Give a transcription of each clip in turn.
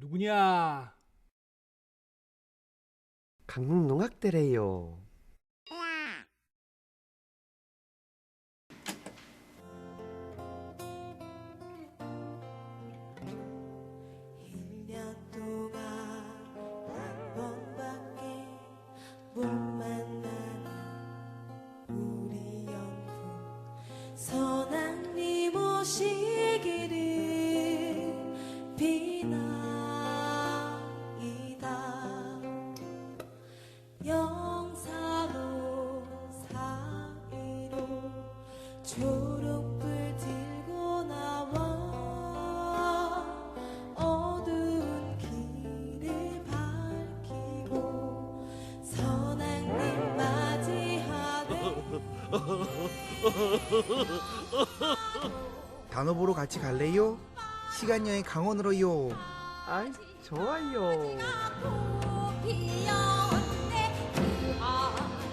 누구냐? 강릉농악대래요. 선왕님 오시기를 비나이다. 영사로 사이로 초록불 들고 나와 어두운 길을 밝히고 선왕님 맞이하네. 단어 보러 같이 갈래요? 시간 여행 강원으로요. 아이, 좋아요. 피었네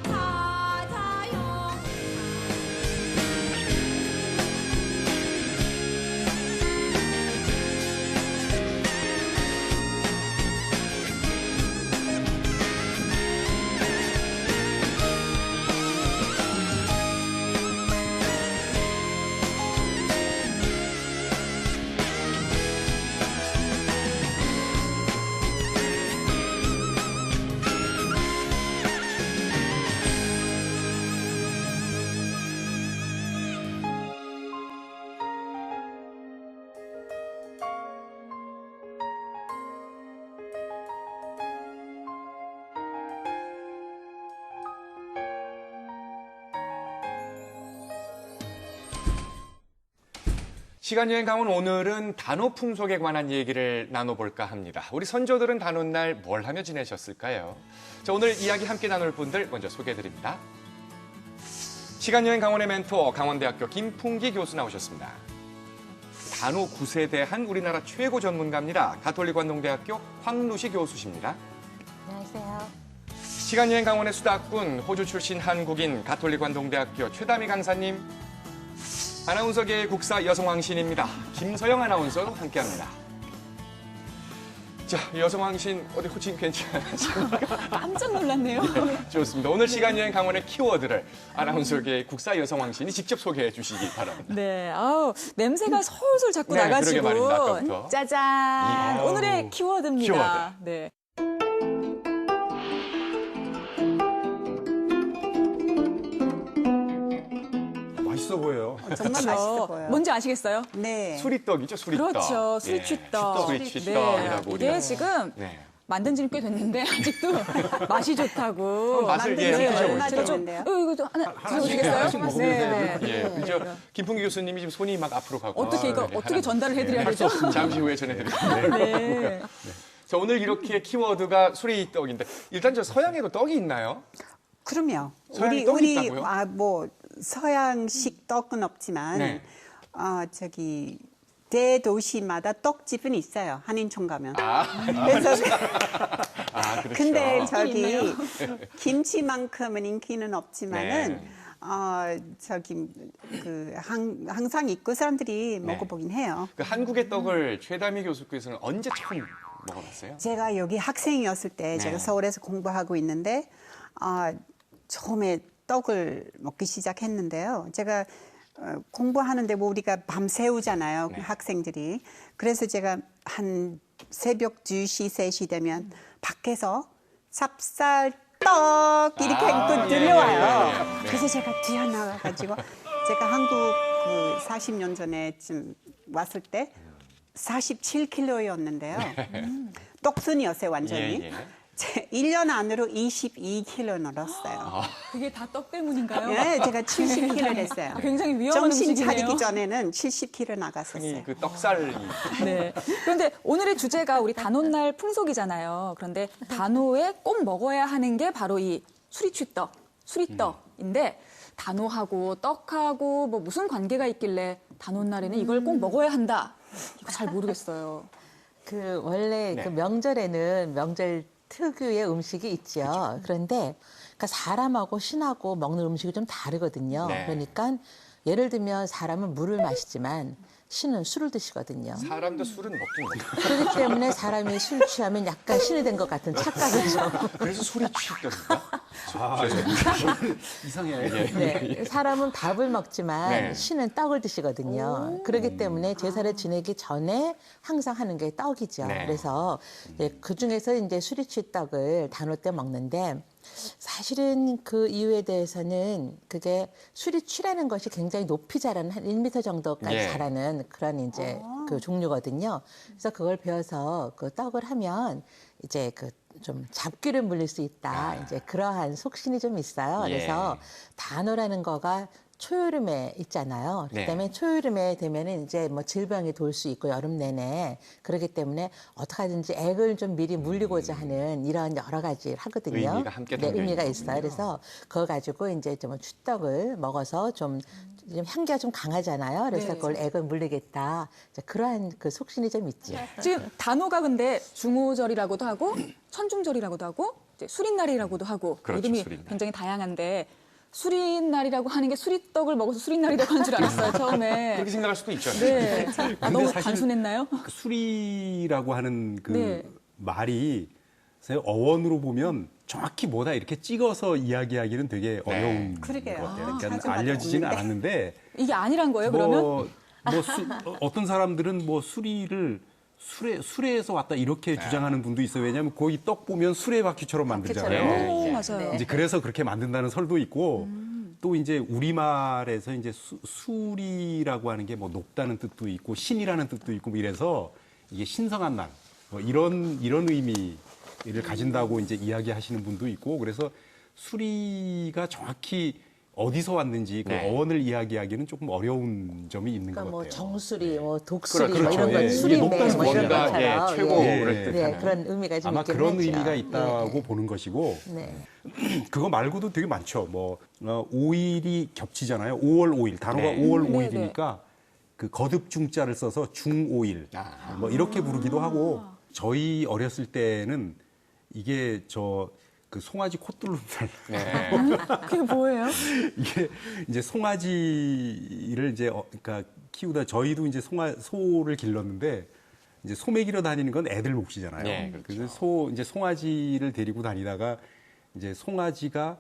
찾아요. 시간여행 강원 오늘은 단오 풍속에 관한 얘기를 나눠볼까 합니다. 우리 선조들은 단오날 뭘 하며 지내셨을까요? 자, 오늘 이야기 함께 나눌 분들 먼저 소개해드립니다. 시간여행 강원의 멘토 강원대학교 김풍기 교수 나오셨습니다. 단오 9세대 한 우리나라 최고 전문가입니다. 가톨릭관동대학교 황루시 교수십니다. 안녕하세요. 시간여행 강원의 수다꾼 호주 출신 한국인 가톨릭관동대학교 최다미 강사님. 아나운서계의 국사 여성왕신입니다. 김서영 아나운서도 함께합니다. 자, 여성왕신 어디 호칭 괜찮으십니까? 깜짝 놀랐네요. 좋습니다. 오늘 시간여행 강원의 키워드를 아나운서계의 국사 여성왕신이 직접 소개해 주시기 바랍니다. 네, 아우 냄새가 솔솔 자꾸 네, 나가지고. 그러게 말입니다, 아까부터. 짜잔. 아우, 오늘의 키워드입니다. 키워드. 네. 맛있어 보여요. 정말 맛있어 보여요. 뭔지 아시겠어요? 네. 수리떡이죠, 수리떡. 그렇죠, 예, 수리취떡. 수리취떡이라고 이게 우리가. 지금 네. 만든 지는 꽤 됐는데 아직도 맛이 좋다고. 맛을 만든 예, 지 드셔보시죠. 얼마 제가 좀 됐는데요? 이거 좀 하나 드셔보시겠어요? 하나씩 먹으면 네. 예, 그죠? 김풍기 교수님이 지금 손이 막 앞으로 가고. 어떻게 이거 네, 어떻게 하나- 전달을 해드려야 할 수 되죠? 없습니다. 잠시 후에 전해드릴게요. 네. 자, 오늘 이렇게 키워드가 수리떡인데 일단 저 서양에도 떡이 있나요? 그럼요. 서양에 떡이 있다고요? 뭐 서양식 떡은 없지만 네. 저기 대도시마다 떡집은 있어요. 한인촌 가면. 아, 그래서 아 그렇죠. 근데 저기 있네요. 김치만큼은 인기는 없지만은 네. 저기 항상 있고 사람들이 네. 먹어보긴 해요. 그 한국의 떡을 최다미 교수께서는 언제 처음 먹어봤어요? 제가 여기 학생이었을 때 네. 제가 서울에서 공부하고 있는데 처음에 떡을 먹기 시작했는데요. 제가 공부하는데 뭐 우리가 밤 새우잖아요. 네. 학생들이. 그래서 제가 한 새벽 2시, 3시 되면 밖에서 찹쌀떡 이렇게 입고 들려와요. 예. 그래서 제가 뛰어나가가지고 제가 한국 40년 전에쯤 왔을 때 47kg였는데요. 떡순이었어요, 완전히. 예, 예. 1년 안으로 22kg 늘었어요. 그게 다 떡 때문인가요? 네, 제가 70kg 됐어요. 굉장히 위험한 정신 음식이네요. 차리기 전에는 70kg 나갔었어요. 흔히 그 떡살이 네. 그런데 오늘의 주제가 우리 단오날 풍속이잖아요. 그런데 단오에 꼭 먹어야 하는 게 바로 이 수리취떡, 수리떡인데 단오하고 떡하고 뭐 무슨 관계가 있길래 단오날에는 이걸 꼭 먹어야 한다. 이거 잘 모르겠어요. 그 원래 네. 그 명절에는 명절 특유의 음식이 있죠. 그런데 그러니까 사람하고 신하고 먹는 음식이 좀 다르거든요. 네. 그러니까 예를 들면 사람은 물을 마시지만 신은 술을 드시거든요. 사람도 술은 먹긴 먹어요. 그렇기 때문에 사람이 술 취하면 약간 신이 된 것 같은 착각을 좀. 그래서 술이 취했던가? 이상해. 네, 사람은 밥을 먹지만 네. 신은 떡을 드시거든요. 그렇기 때문에 제사를 지내기 전에 항상 하는 게 떡이죠. 네. 그래서 그 중에서 이제 수리취 떡을 단오 때 먹는데 사실은 그 이유에 대해서는 그게 수리취라는 것이 굉장히 높이 자라는 한 1m 정도까지 예. 자라는 그런 이제 그 종류거든요. 그래서 그걸 베어서 그 떡을 하면 이제 그 좀 잡귀를 물릴 수 있다. 이제 그러한 속신이 좀 있어요. 예. 그래서 단오라는 거가 초여름에 있잖아요. 네. 그다음에 초여름에 되면은 이제 뭐 질병이 돌 수 있고 여름 내내 그렇기 때문에 어떻게 하든지 액을 좀 미리 물리고자 하는 이런 여러 가지를 하거든요. 의미가 함께 네, 담겨 의미가 있는 있어요. 거군요. 그래서 그거 가지고 이제 좀 추떡을 먹어서 좀 향기가 좀 강하잖아요. 그래서 네. 그걸 액을 물리겠다. 이제 그러한 그 속신이 좀 있죠. 지금 단오가 근데 중오절이라고도 하고 천중절이라고도 하고 이제 수린날이라고도 하고 그렇죠, 이름이 수린날. 굉장히 다양한데 수린날이라고 하는 게 수리떡을 먹어서 수린날이라고 한 줄 알았어요 처음에. 그렇게 생각할 수도 있죠. 네. 아, 너무 사실 단순했나요? 그 수리라고 하는 그 네. 말이 사실 어원으로 보면 정확히 뭐다 이렇게 찍어서 이야기하기는 되게 어려운 그러게요. 것 같아요. 아, 그러니까 자주 알려지지는 봤는데. 않았는데 이게 아니란 거예요 그러면? 어떤 사람들은 뭐 수리를 수레에서 왔다 이렇게 주장하는 분도 있어요. 왜냐하면 거기 떡 보면 수레바퀴처럼 만들잖아요. 바퀴처럼. 오, 네. 맞아요. 이제 그래서 그렇게 만든다는 설도 있고 또 이제 우리말에서 이제 수리라고 하는 게 뭐 높다는 뜻도 있고 신이라는 뜻도 있고 뭐 이래서 이게 신성한 날 뭐 이런 의미를 가진다고 이제 이야기하시는 분도 있고 그래서 수리가 정확히 어디서 왔는지 그 네. 어원을 이야기하기는 조금 어려운 점이 있는 그러니까 것 뭐 같아요. 정수리, 뭐 독수리, 그렇죠. 뭐 이런 예. 건 이게 수리매 높다는 뭐 이런 뭔가, 것처럼 최고를 예. 뜻하는. 네, 그런 의미가 좀 아마 있긴 그런 하죠. 의미가 있다고 네. 보는 것이고 네. 그거 말고도 되게 많죠. 뭐 5일이 겹치잖아요. 5월 5일 단어가 네. 5월 네, 5일이니까 그 거듭 중자를 써서 중5일 뭐 이렇게 부르기도 하고 저희 어렸을 때는 이게 그 송아지 코 뚫는 날 네. 그게 뭐예요? 이게 이제 송아지를 이제 그러니까 키우다 저희도 이제 소를 길렀는데 이제 소 먹이러 다니는 건 애들 몫이잖아요. 네, 그렇죠. 그래서 이제 송아지를 데리고 다니다가 이제 송아지가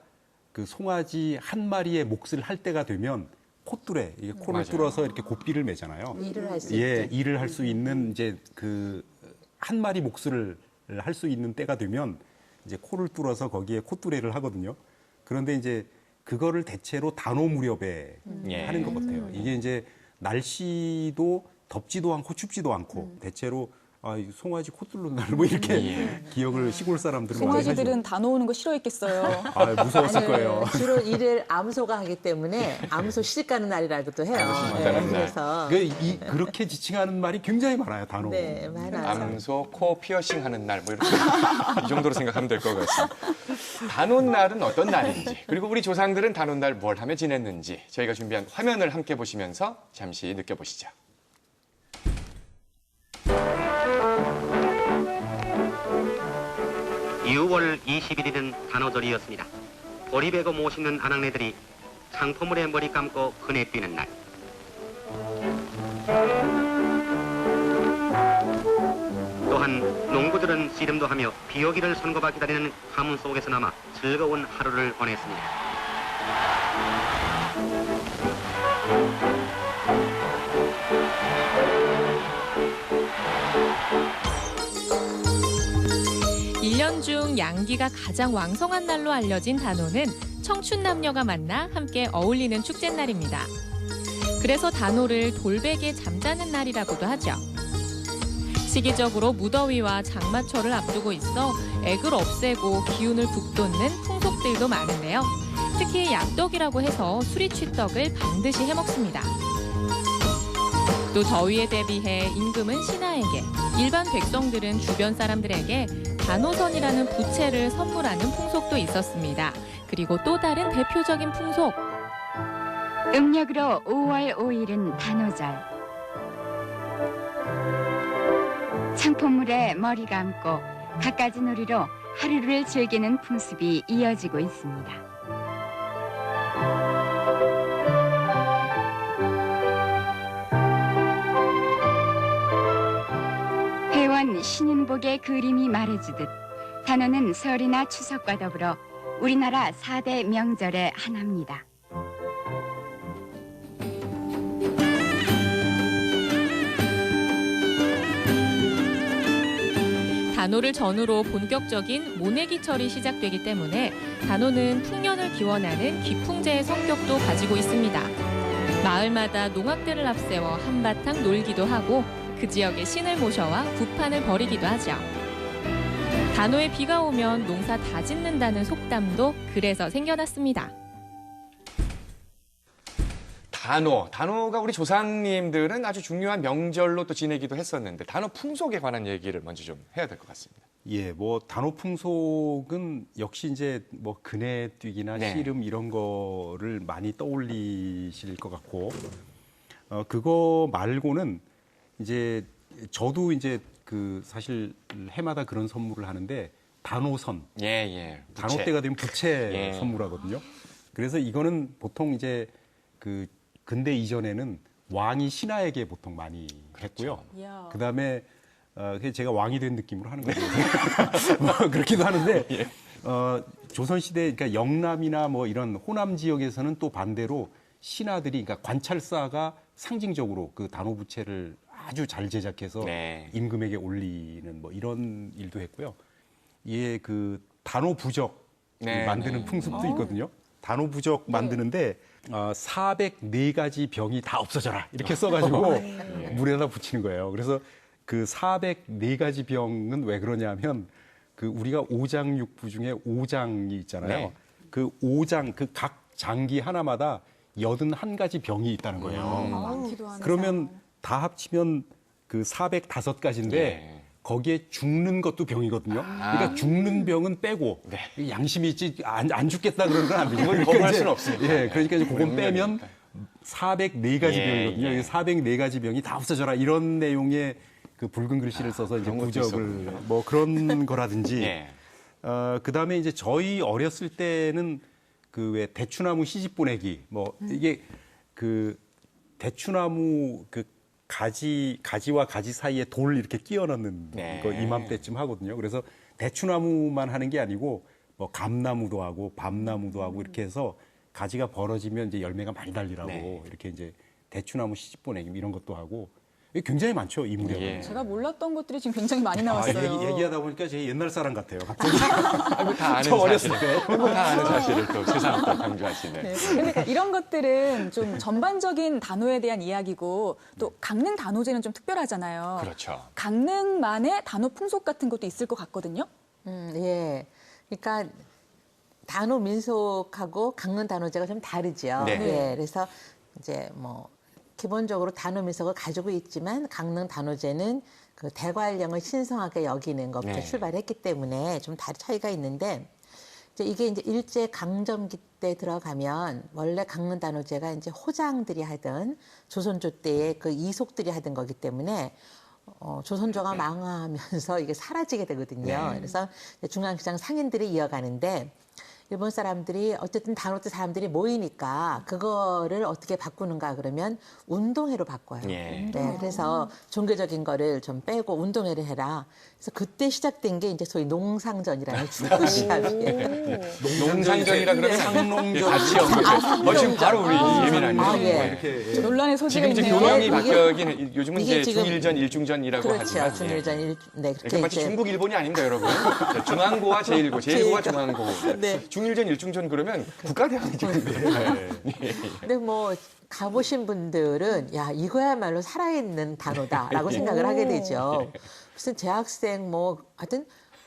그 송아지 한 마리의 몫을 할 때가 되면 콧뚜레 이게 코를 맞아요. 뚫어서 이렇게 고삐를 매잖아요. 일을 할 수 예, 있죠. 일을 할 수 있는 이제 그 한 마리 몫을 할 수 있는 때가 되면 이제 코를 뚫어서 거기에 콧뚜레를 하거든요. 그런데 이제 그거를 대체로 단오 무렵에 예. 하는 것 같아요. 이게 이제 날씨도 덥지도 않고 춥지도 않고 대체로 이 송아지 코 뚫는 날 뭐 이렇게 기억을 시골 사람들은 많이 송아지들은 단오 오는 거 싫어했겠어요. 하죠. 무서웠을 거예요. 주로 일을 암소가 하기 때문에 암소 시집 가는 날이라고도 해요. 시집 가는 날. 그래서 그렇게 지칭하는 말이 굉장히 많아요, 단오. 네, 많아요. 암소 코 피어싱 하는 날 뭐 이렇게 이 정도로 생각하면 될 것 같습니다. 단오날은 어떤 날인지 그리고 우리 조상들은 단오날 뭘 하며 지냈는지 저희가 준비한 화면을 함께 보시면서 잠시 느껴보시죠. (6월 21일은) 단오절이었습니다. 보리 베고 모시는 아낙네들이 창포물에 머리 감고 그네 뛰는 날. 또한 농부들은 씨름도 하며 비 오기를 손꼽아 기다리는 가문 속에서 남아 즐거운 하루를 보냈습니다. 일 년 중 양기가 가장 왕성한 날로 알려진 단오는 청춘 남녀가 만나 함께 어울리는 축제날입니다. 그래서 단오를 돌베개 잠자는 날이라고도 하죠. 시기적으로 무더위와 장마철을 앞두고 있어 액을 없애고 기운을 북돋는 풍속들도 많은데요. 특히 약떡이라고 해서 수리취떡을 반드시 해먹습니다. 또 더위에 대비해 임금은 신하에게, 일반 백성들은 주변 사람들에게 단오선이라는 부채를 선물하는 풍속도 있었습니다. 그리고 또 다른 대표적인 풍속. 음력으로 5월 5일은 단오절. 창포물에 머리 감고 갖가지 놀이로 하루를 즐기는 풍습이 이어지고 있습니다. 펼쳐진 신윤복의 그림이 말해주듯 단오는 설이나 추석과 더불어 우리나라 4대 명절의 하나입니다. 단오를 전후로 본격적인 모내기철이 시작되기 때문에 단오는 풍년을 기원하는 기풍제의 성격도 가지고 있습니다. 마을마다 농악대를 앞세워 한바탕 놀기도 하고 그 지역의 신을 모셔와 구판을 벌이기도 하죠. 단오에 비가 오면 농사 다 짓는다는 속담도 그래서 생겨났습니다. 단오가 우리 조상님들은 아주 중요한 명절로 또 지내기도 했었는데 단오 풍속에 관한 얘기를 먼저 좀 해야 될 것 같습니다. 예, 뭐 단오 풍속은 역시 이제 뭐 그네뛰기나 네. 씨름 이런 거를 많이 떠올리실 것 같고, 그거 말고는 이제 저도 이제 그 사실 해마다 그런 선물을 하는데 단오선, 예. 단오 때가 되면 부채 예. 선물하거든요. 그래서 이거는 보통 이제 그 근대 이전에는 왕이 신하에게 보통 많이 했고요. 이야. 그다음에 제가 왕이 된 느낌으로 하는 거죠. 뭐 그렇기도 하는데 조선 시대 그러니까 영남이나 뭐 이런 호남 지역에서는 또 반대로 신하들이 그러니까 관찰사가 상징적으로 그 단오 부채를 아주 잘 제작해서 네. 임금에게 올리는 뭐 이런 일도 했고요. 예, 그 단오 부적 네, 만드는 네. 풍습도 있거든요. 단오 부적 만드는데 404가지 병이 다 없어져라 이렇게 써가지고 물에다 붙이는 거예요. 그래서 그 404가지 병은 왜 그러냐면 그 우리가 오장육부 중에 오장이 있잖아요. 네. 그 오장 그 각 장기 하나마다 81가지 병이 있다는 거예요. 많기도 하네. 그러면 다 합치면 그 405가지인데 예. 거기에 죽는 것도 병이거든요. 그러니까 죽는 병은 빼고 양심이 있지 안 죽겠다 그러는 건 안 되죠. 그건 거부할 수는 없으니까. 예, 그러니까 이제 그건 빼면 명령이니까. 404가지 예, 병이거든요. 예. 404가지 병이 다 없어져라 이런 내용의 그 붉은 글씨를 써서 이제 그런 것도 부적을 있었군요. 뭐 그런 거라든지 예. 그다음에 이제 저희 어렸을 때는 그 왜 대추나무 시집 보내기 뭐 이게 그 대추나무 그 가지와 가지 사이에 돌 이렇게 끼워 넣는 네. 거 이맘때쯤 하거든요. 그래서 대추나무만 하는 게 아니고 뭐 감나무도 하고 밤나무도 하고 이렇게 해서 가지가 벌어지면 이제 열매가 많이 달리라고 네. 이렇게 이제 대추나무 시집 보내기 이런 것도 하고 이게 굉장히 많죠, 이 무렵에. 예. 제가 몰랐던 것들이 지금 굉장히 많이 나왔어요. 얘기하다 보니까 제 옛날 사람 같아요. 갑자기. 아이고, 다 아는 저 어렸을 사실을. 다 아는 사실을 또 세상 또 강조하시네. 네. 근데 이런 것들은 좀 전반적인 단오에 대한 이야기고 또 강릉 단오제는 좀 특별하잖아요. 그렇죠. 강릉만의 단오 풍속 같은 것도 있을 것 같거든요. 예. 그러니까 단오 민속하고 강릉 단오제가 좀 다르죠. 네. 예. 그래서 이제 뭐 기본적으로 단오 민속을 가지고 있지만 강릉 단오제는 그 대관령을 신성하게 여기는 것부터 네. 출발했기 때문에 좀 차이가 있는데 이게 이제 일제 강점기 때 들어가면 원래 강릉 단오제가 이제 호장들이 하던 조선조 때의 그 이속들이 하던 거기 때문에 조선조가 망하면서 이게 사라지게 되거든요. 네. 그래서 중앙시장 상인들이 이어가는데 일본 사람들이 어쨌든 단오 때 사람들이 모이니까 그거를 어떻게 바꾸는가 그러면 운동회로 바꿔요. 예. 네, 그래서 종교적인 거를 좀 빼고 운동회를 해라. 그래서 그때 시작된 게 이제 소위 농상전이라는 축구 시합이에요. 농상전이라 그러면 상농전. 같이 연결. 지금 바로 우리 예민한 아, 예. 이렇게 논란의 소지가 지금 이제 있네요. 교명이 이게- 바뀌긴 요즘은 이게 이제 지금- 중일전, 일중전이라고 그렇죠. 하지만 중일전 네, 이게 그렇게 마치 이제 중국, 일본이 아닙니다, 여러분. 중앙고와 제1고, 제1고와 중앙고. 네. 중일전, 일중전 그러면 국가대항이죠. 근데 뭐 가보신 분들은 야 이거야말로 살아있는 단어다라고 생각을 하게 되죠. 무슨 재학생 뭐 하여튼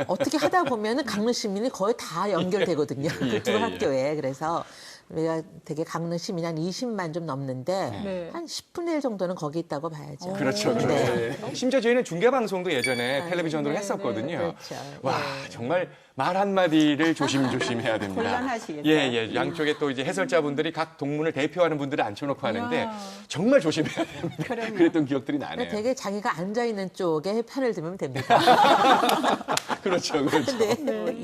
어떻게 하다 보면은 강릉 시민이 거의 다 연결되거든요. 그 두 학교에. 그래서 우리가 되게 강릉 시민이 한 20만 좀 넘는데 네. 한 10분의 1 정도는 거기 있다고 봐야죠. 그렇죠. 그렇죠. 네. 심지어 저희는 중계방송도 예전에 텔레비전으로 했었거든요. 그렇죠. 와, 네. 정말 말 한마디를 조심조심 해야 됩니다. 곤란하시겠어요. 예. 양쪽에 또 이제 해설자분들이 각 동문을 대표하는 분들을 앉혀놓고 하는데 정말 조심해야 됩니다. 그럼요. 그랬던 기억들이 나네요. 되게 자기가 앉아있는 쪽에 편을 들면 됩니다. 그렇죠. 그렇죠. 네.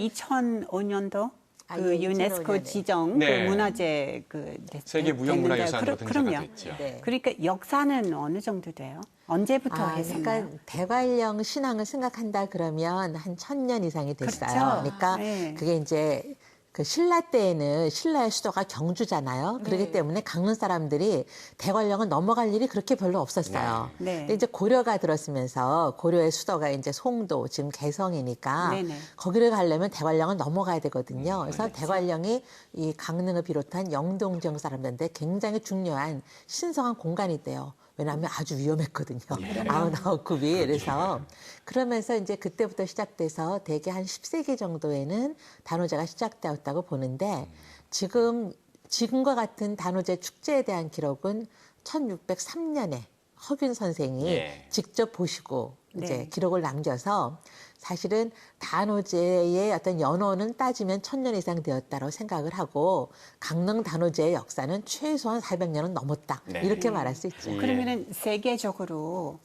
2005년도 그 예, 유네스코 2005년에. 지정 네. 그 문화재 그 세계 무형문화유산으로 됐는데 등재가 그럼요. 됐죠. 네. 그러니까 역사는 어느 정도 돼요? 언제부터 했었나요? 그러니까 대관령 신앙을 생각한다 그러면 한 1000년 이상이 됐어요. 그렇죠. 그러니까 네. 그게 이제 그 신라 때에는 신라의 수도가 경주잖아요. 그렇기 네. 때문에 강릉 사람들이 대관령을 넘어갈 일이 그렇게 별로 없었어요. 네. 근데 이제 고려가 들었으면서 고려의 수도가 이제 송도, 지금 개성이니까 네네. 거기를 가려면 대관령을 넘어가야 되거든요. 그래서 대관령이 이 강릉을 비롯한 영동 지역 사람들한테 굉장히 중요한 신성한 공간이 돼요. 왜냐하면 아주 위험했거든요. 99굽이. 그래서 그러면서 이제 그때부터 시작돼서 대개 한 10세기 정도에는 단오제가 시작되었다고 보는데 지금과 같은 단오제 축제에 대한 기록은 1603년에 허균 선생이 직접 보시고 이제 네. 기록을 남겨서 사실은 단오제의 어떤 연호는 따지면 1000년 이상 되었다고 생각을 하고 강릉 단오제의 역사는 최소한 400년은 넘었다. 이렇게 말할 수 있죠. 그러면은 세계적으로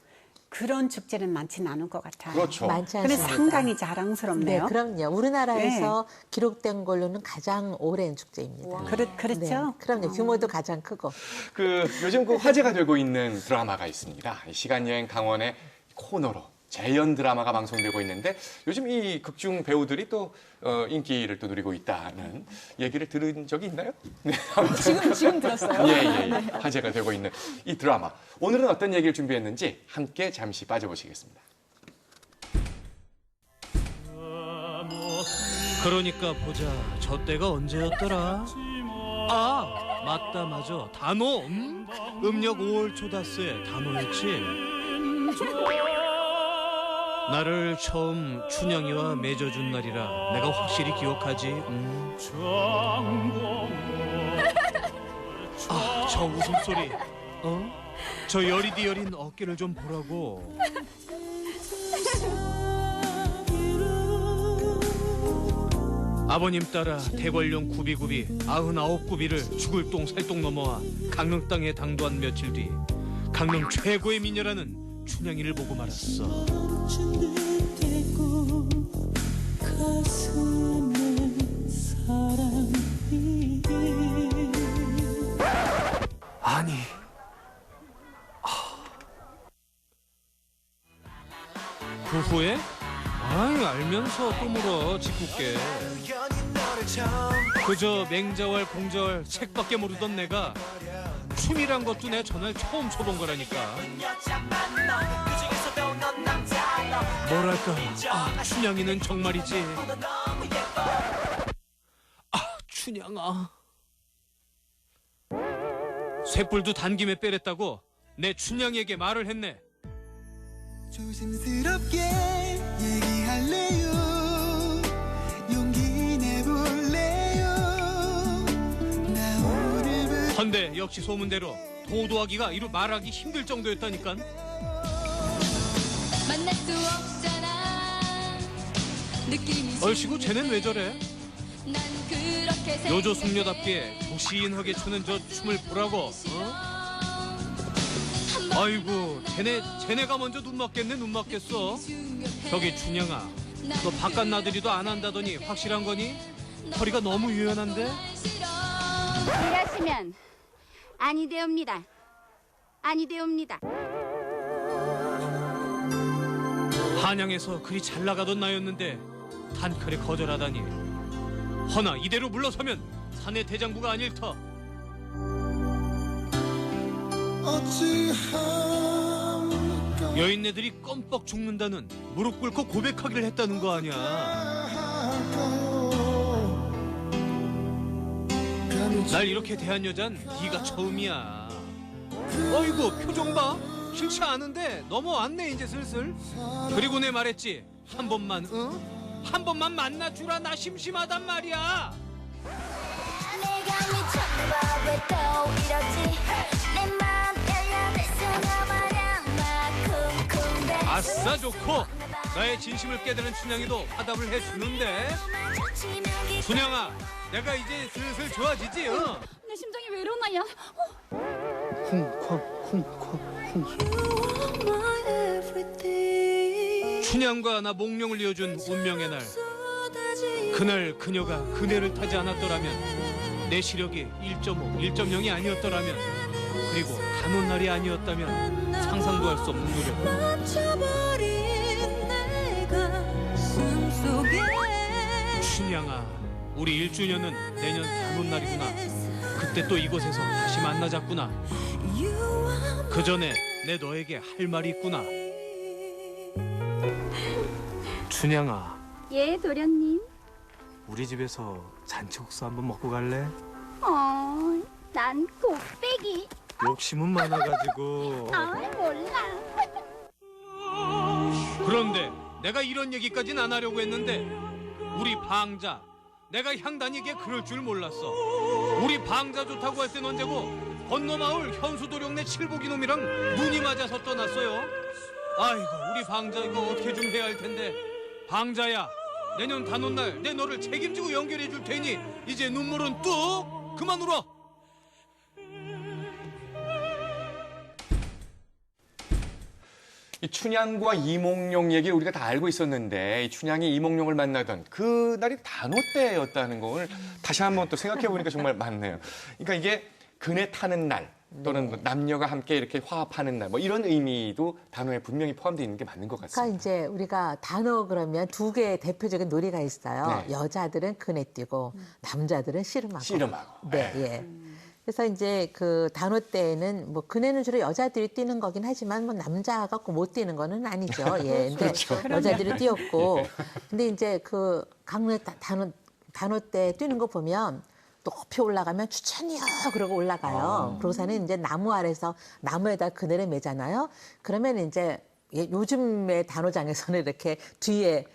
그런 축제는 많지는 않을 것 같아요. 그렇죠. 많지 근데 않습니다. 상당히 자랑스럽네요. 네, 그럼요. 우리나라에서 기록된 걸로는 가장 오랜 축제입니다. 그렇죠. 네, 그럼요. 규모도 가장 크고. 요즘 그 화제가 되고 있는 드라마가 있습니다. 시간여행 강원의 코너로 재연 드라마가 방송되고 있는데 요즘 이 극중 배우들이 또 인기를 또 누리고 있다는 얘기를 들은 적이 있나요? 네, 지금 들었어요. 예. 화제가 되고 있는 이 드라마. 오늘은 어떤 얘기를 준비했는지 함께 잠시 빠져보시겠습니다. 그러니까 보자. 저 때가 언제였더라? 맞다 맞아. 단오. 음력 5월 초다스의 단오였지. 나를 처음 춘향이와 맺어준 날이라 내가 확실히 기억하지. 저 웃음소리. 저 여리디 여린 어깨를 좀 보라고. 아버님 따라 대관령 구비구비 99구비를 죽을 똥 살똥 넘어와 강릉 땅에 당도한 며칠 뒤 강릉 최고의 미녀라는 춘향이를 보고 말았어. 아니. 그 후에? 알면서 또 물어 짓궂게. 그저 맹자왈 공자왈 책밖에 모르던 내가 춤이란 것도 내 전날 처음 쳐본 거라니까. 뭐랄까, 춘향이는 정말이지. 춘향아. 쇳불도 단김에 빼랬다고 내 춘향이에게 말을 했네. 조심스럽게 얘기할래요. 용기 내볼래요. 나 오늘부터. 헌데 역시 소문대로 도도하기가 이루 말하기 힘들 정도였다니까. 만날 수 없잖아. 느낌이 얼씨구 쟤는 왜 저래? 난 그렇게 요조 숙녀답게 도신하게 추는 저 춤을 보라고. 아이고 쟤네가 먼저 눈 맞겠네. 눈 맞겠어. 저기 춘향아, 너 바깥 나들이도 안 한다더니 확실한 거니? 허리가 너무 유연한데? 이러시면 아니 되옵니다. 아니 되옵니다. 한양에서 그리 잘 나가던 나였는데 단칼에 거절하다니. 허나 이대로 물러서면 사내 대장부가 아닐 터. 여인네들이 껌뻑 죽는다는 무릎 꿇고 고백하기를 했다는 거 아니야. 날 이렇게 대한 여잔 네가 처음이야. 어이구 표정 봐. 싫지 않은데 넘어왔네 이제 슬슬. 그리고 내 말했지. 한 번만 한 번만 만나주라. 나 심심하단 말이야. 내가 미쳤나봐. 왜 또 이러지? 내 맘 열려있으나 말야. 막 쿵쿵대. 아싸 좋고. 나의 진심을 깨달은 춘향이도 화답을 해주는데. 춘향아, 내가 이제 슬슬 좋아지지? 내 심장이 왜 이러나요? 춘향과 나 몽룡을 이어준 운명의 날. 그날 그녀가 그네를 타지 않았더라면, 내 시력이 1.5, 1.0이 아니었더라면, 그리고 단오날이 아니었다면 상상도 할 수 없는 노래. 춘향아, 우리 1주년은 내년 단오날이구나. 그때 또 이곳에서 다시 만나자꾸나. 그 전에 내 너에게 할 말이 있구나. 춘향아, 예, 도련님. 우리 집에서 잔치국수 한번 먹고 갈래? 난 곱빼기. 욕심은 많아가지고. 몰라. 그런데 내가 이런 얘기까지는 안 하려고 했는데 우리 방자, 내가 향단이에게 그럴 줄 몰랐어. 우리 방자 좋다고 할 땐 언제고 건너마을 현수도령네 칠복이 놈이랑 눈이 맞아서 떠났어요. 아이고, 우리 방자 이거 어떻게 좀 해야 할 텐데. 방자야, 내년 단오날 내 너를 책임지고 연결해 줄 테니 이제 눈물은 뚝 그만 울어. 이 춘향과 이몽룡 얘기 우리가 다 알고 있었는데 이 춘향이 이몽룡을 만나던 그 날이 단오 때였다는 걸 다시 한번 또 생각해 보니까 정말 맞네요. 그러니까 이게 그네 타는 날 또는 뭐 남녀가 함께 이렇게 화합하는 날 뭐 이런 의미도 단오에 분명히 포함되어 있는 게 맞는 것 같습니다. 그러니까 이제 우리가 단오 그러면 두 개의 대표적인 놀이가 있어요. 네. 여자들은 그네 뛰고 남자들은 씨름하고. 씨름하고. 네, 예. 그래서 이제 그 단오 때에는 뭐 그네는 주로 여자들이 뛰는 거긴 하지만 뭐 남자가 꼭 못 뛰는 거는 아니죠. 예. 근데 그렇죠. 여자들이 뛰었고. 예. 근데 이제 그 강릉 단오 때 뛰는 거 보면 높이 올라가면 추천이요 그러고 올라가요. 그러고서는 이제 나무 아래서 나무에다 그네를 매잖아요. 그러면 이제 요즘의 단오장에서는 이렇게 뒤에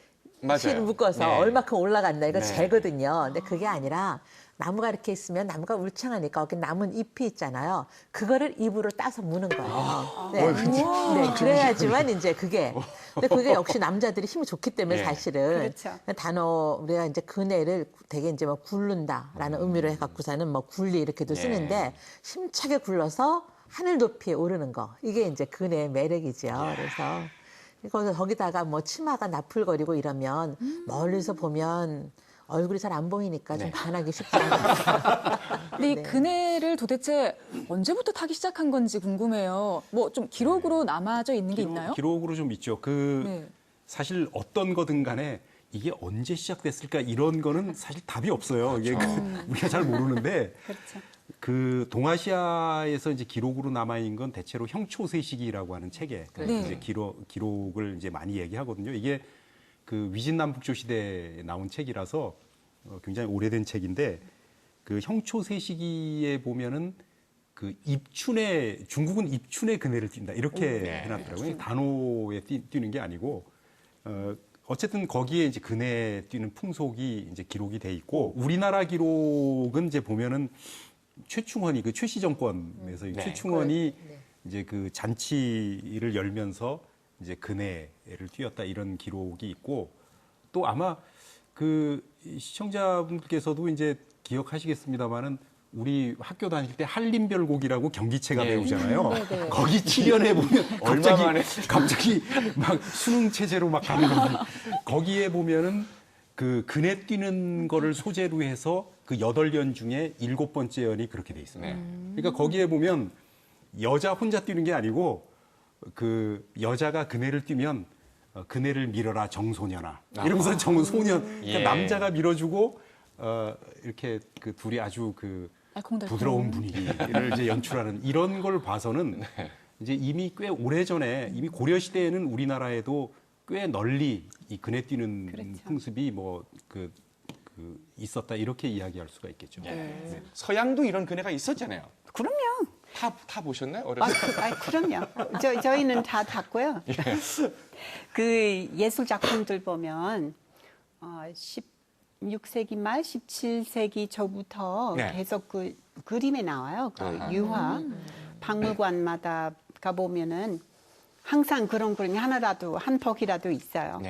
맞아요. 실을 묶어서 네. 얼마큼 올라간다 이거 네. 재거든요. 근데 그게 아니라 나무가 이렇게 있으면 나무가 울창하니까 거기 남은 잎이 있잖아요. 그거를 입으로 따서 무는 거예요. 네. 네, 그래야지만 이제 그게. 근데 그게 역시 남자들이 힘이 좋기 때문에 예. 사실은 그렇죠. 단어 우리가 이제 그네를 되게 이제 뭐 굴른다라는 의미로 해갖고서는 뭐 굴리 이렇게도 예. 쓰는데 힘차게 굴러서 하늘 높이에 오르는 거 이게 이제 그네의 매력이죠. 그래서 거기다가 뭐 치마가 나풀거리고 이러면 멀리서 보면 얼굴이 잘 안 보이니까 좀 반하기 쉽지 않아요. 근데 이 그네를 도대체 언제부터 타기 시작한 건지 궁금해요. 뭐 좀 기록으로 남아져 있는 게 있나요? 기록으로 좀 있죠. 네. 사실 어떤 거든 간에 이게 언제 시작됐을까 이런 거는 사실 답이 없어요. 이게 우리가 잘 모르는데 그 동아시아에서 이제 기록으로 남아 있는 건 대체로 형초세시기라고 하는 책에 네. 이제 기록을 이제 많이 얘기하거든요. 이게 그 위진남북조 시대에 나온 책이라서 굉장히 오래된 책인데 그 형초세시기에 보면은 그 입춘에 중국은 입춘에 그네를 뛴다 이렇게 해놨더라고요. 단오에 뛰는 게 아니고 어쨌든 거기에 이제 그네 뛰는 풍속이 이제 기록이 돼 있고 우리나라 기록은 이제 보면은 최충헌이 그 최씨 정권에서 최충헌이 이제 그 잔치를 열면서 이제 그네를 뛰었다 이런 기록이 있고 또 아마 그 시청자분들께서도 이제 기억하시겠습니다만은 우리 학교 다닐 때 한림별곡이라고 경기체가 배우잖아요. 거기 7년에 보면 갑자기 막 수능 체제로 막 가는 거기. 거기에 보면은 그 그네 뛰는 거를 소재로 해서 그 8연 중에 7번째 연이 그렇게 돼 있어요. 그러니까 거기에 보면 여자 혼자 뛰는 게 아니고 그 여자가 그네를 뛰면 그네를 밀어라 정소년아 이러면서 정소년 그러니까 남자가 밀어주고 이렇게 그 둘이 아주 그 부드러운 분위기를 이제 연출하는 이런 걸 봐서는 이제 이미 꽤 오래 전에 이미 고려 시대에는 우리나라에도 꽤 널리 이 그네 뛰는 풍습이 뭐 그 있었다 이렇게 이야기할 수가 있겠죠. 네. 서양도 이런 그네가 있었잖아요. 그럼요. 다 보셨나요? 어렸을 때? 그럼요. 저희는 다 봤고요. 그 예술 작품들 보면 16세기 말 17세기 초부터 계속 그 그림에 나와요. 그 유화 박물관마다 가보면은 항상 그런 그림이 하나라도 한 폭이라도 있어요.